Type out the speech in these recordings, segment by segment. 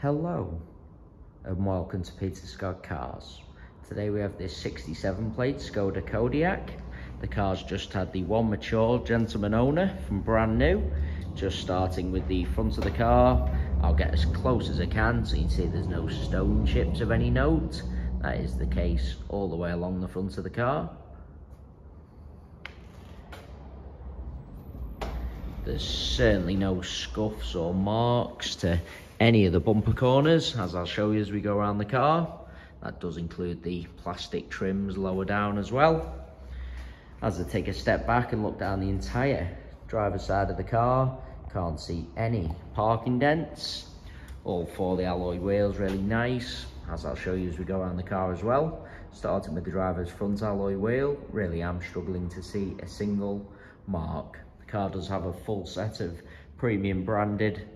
Hello and welcome to Peter Scott Cars. Today we have this 67 plate Skoda Kodiaq. The car's just had the one mature gentleman owner from brand new. Just starting with the front of the car. I'll get as close as I can so you can see there's no stone chips of any note. That is the case all the way along the front of the car. There's certainly no scuffs or marks to any of the bumper corners, as I'll show you as we go around the car. That does include the plastic trims lower down as well. As I take a step back and look down the entire driver's side of the car, can't see any parking dents. All 4 alloy wheels really nice, as I'll show you as we go around the car as well. Starting with the driver's front alloy wheel, really am struggling to see a single mark. The car does have a full set of premium branded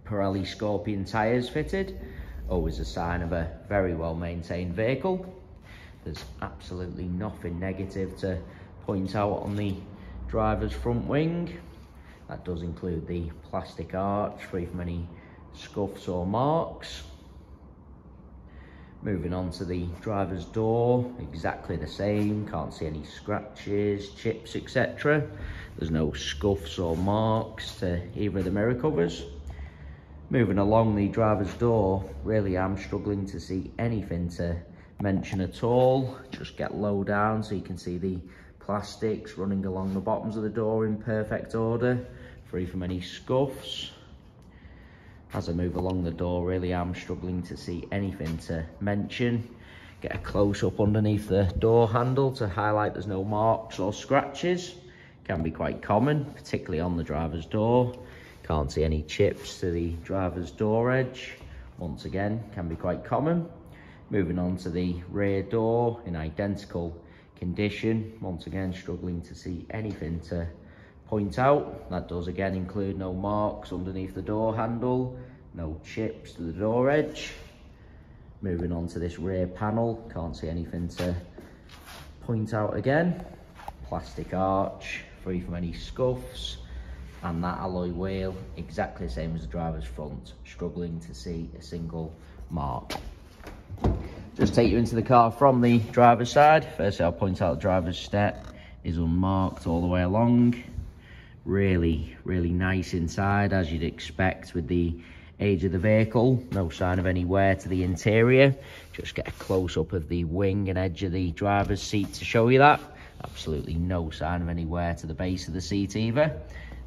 Pirelli Scorpion tyres fitted, always a sign of a very well maintained vehicle. There's absolutely nothing negative to point out on the driver's front wing. That does include the plastic arch, free from any scuffs or marks. Moving on to the driver's door, exactly the same, can't see any scratches, chips, etc. There's no scuffs or marks to either of the mirror covers. Moving along the driver's door, really am struggling to see anything to mention at all. Just get low down so you can see the plastics running along the bottoms of the door in perfect order, free from any scuffs. As I move along the door, really am struggling to see anything to mention. Get a close up underneath the door handle to highlight there's no marks or scratches. Can be quite common, particularly on the driver's door. Can't see any chips to the driver's door edge. Once again, can be quite common. Moving on to the rear door, in identical condition. Once again, struggling to see anything to point out. That does again include no marks underneath the door handle, no chips to the door edge. Moving on to this rear panel, can't see anything to point out again. Plastic arch, free from any scuffs. And that alloy wheel, exactly the same as the driver's front, struggling to see a single mark. Just take you into the car from the driver's side. Firstly, I'll point out the driver's step is unmarked all the way along. Really nice inside, as you'd expect with the age of the vehicle. No sign of any wear to the interior. Just get a close-up of the wing and edge of the driver's seat to show you that. Absolutely no sign of any wear to the base of the seat either.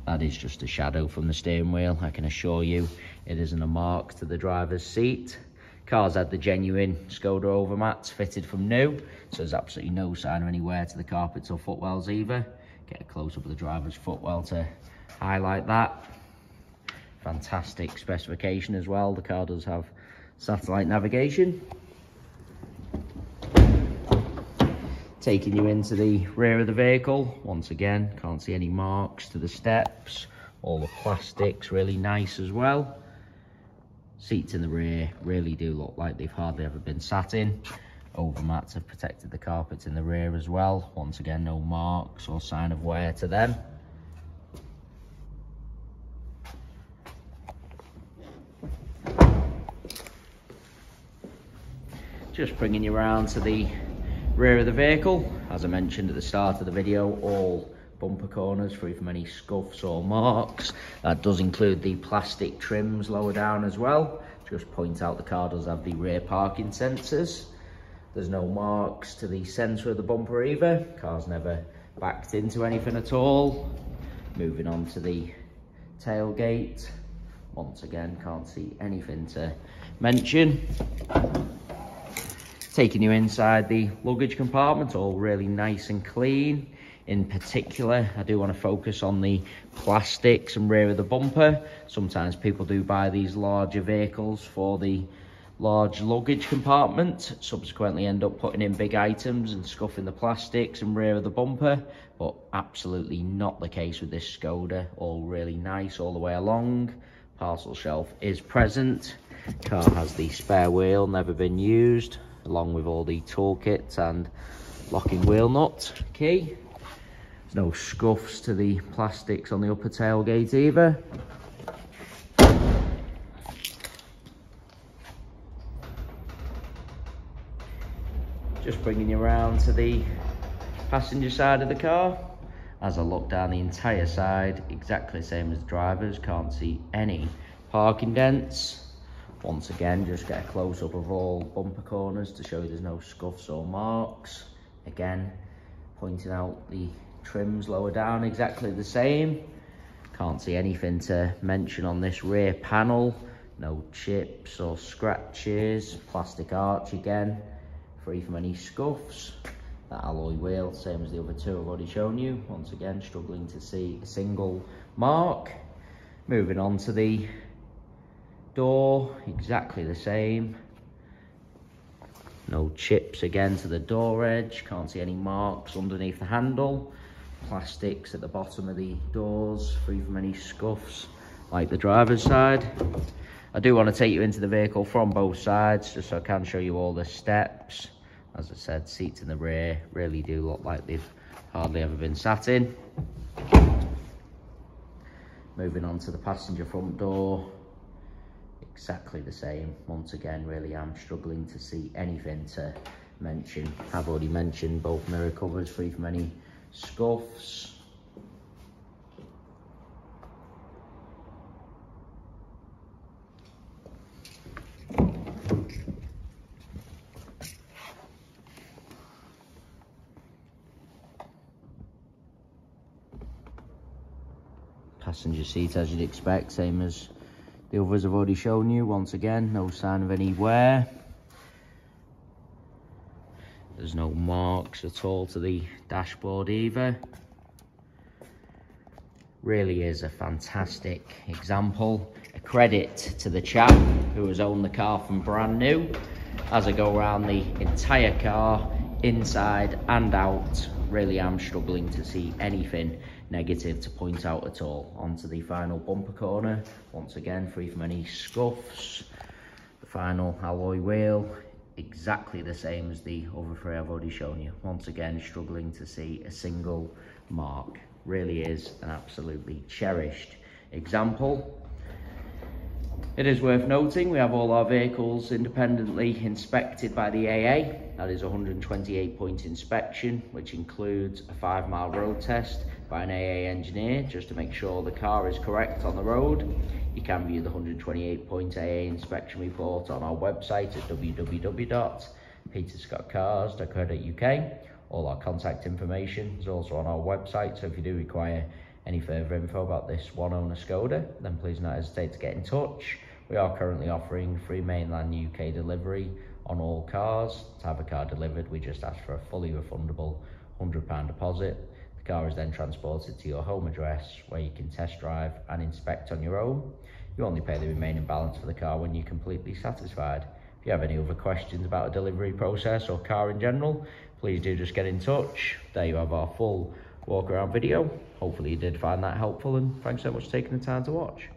That is just a shadow from the steering wheel. I can assure you it isn't a mark to the driver's seat. Car's had the genuine Skoda overmats fitted from new, so there's absolutely no sign of any wear to the carpets or footwells either. Get a close-up of the driver's footwell to highlight that. Fantastic specification as well. The car does have satellite navigation. Taking you into the rear of the vehicle, once again, can't see any marks to the steps. All the plastics really nice as well. Seats in the rear really do look like they've hardly ever been sat in. Overmats have protected the carpets in the rear as well. Once again, no marks or sign of wear to them. Just bringing you around to the rear of the vehicle. As I mentioned at the start of the video, all bumper corners free from any scuffs or marks. That does include the plastic trims lower down as well. Just point out the car does have the rear parking sensors. There's no marks to the centre of the bumper either. Car's never backed into anything at all. Moving on to the tailgate. Once again, can't see anything to mention. Taking you inside the luggage compartment, all really nice and clean. In particular, I do want to focus on the plastics and rear of the bumper. Sometimes people do buy these larger vehicles for the large luggage compartment, subsequently end up putting in big items and scuffing the plastics and rear of the bumper, but absolutely not the case with this Skoda. All really nice all the way along. Parcel shelf is present. Car has the spare wheel, never been used, along with all the toolkits and locking wheel nut key. There's no scuffs to the plastics on the upper tailgate either. Just bringing you around to the passenger side of the car. As I look down the entire side, exactly the same as the driver's, can't see any parking dents. Once again, just get a close-up of all bumper corners to show you there's no scuffs or marks. Again, pointing out the trims lower down, exactly the same. Can't see anything to mention on this rear panel. No chips or scratches. Plastic arch again, free from any scuffs. That alloy wheel, same as the other two I've already shown you. Once again, struggling to see a single mark. Moving on to the door, exactly the same. No chips again to the door edge. Can't see any marks underneath the handle. Plastics at the bottom of the doors, free from any scuffs like the driver's side. I do want to take you into the vehicle from both sides just so I can show you all the steps. As I said, seats in the rear really do look like they've hardly ever been sat in. Moving on to the passenger front door, exactly the same. Once again, really am struggling to see anything to mention. I've already mentioned both mirror covers free from any scuffs. Passenger seat, as you'd expect, same as the others I've already shown you. Once again, no sign of any wear. There's no marks at all to the dashboard either. Really is a fantastic example. A credit to the chap who has owned the car from brand new. As I go around the entire car, inside and out, really am struggling to see anything negative to point out at all. Onto the final bumper corner, once again free from any scuffs. The final alloy wheel, exactly the same as the other three I've already shown you. Once again, struggling to see a single mark. Really is an absolutely cherished example. It is worth noting we have all our vehicles independently inspected by the AA. That is a 128-point inspection, which includes a 5-mile road test by an AA engineer, just to make sure the car is correct on the road. You can view the 128-point AA inspection report on our website at www.peterscottcars.co.uk. All our contact information is also on our website, so if you do require any further info about this one-owner Skoda, then please don't hesitate to get in touch. We are currently offering free mainland UK delivery on all cars. To have a car delivered, we just ask for a fully refundable £100 deposit. The car is then transported to your home address, where you can test drive and inspect on your own. You only pay the remaining balance for the car when you're completely satisfied. If you have any other questions about a delivery process or car in general, please do just get in touch. There you have our full walk around video. Hopefully you did find that helpful, and thanks so much for taking the time to watch.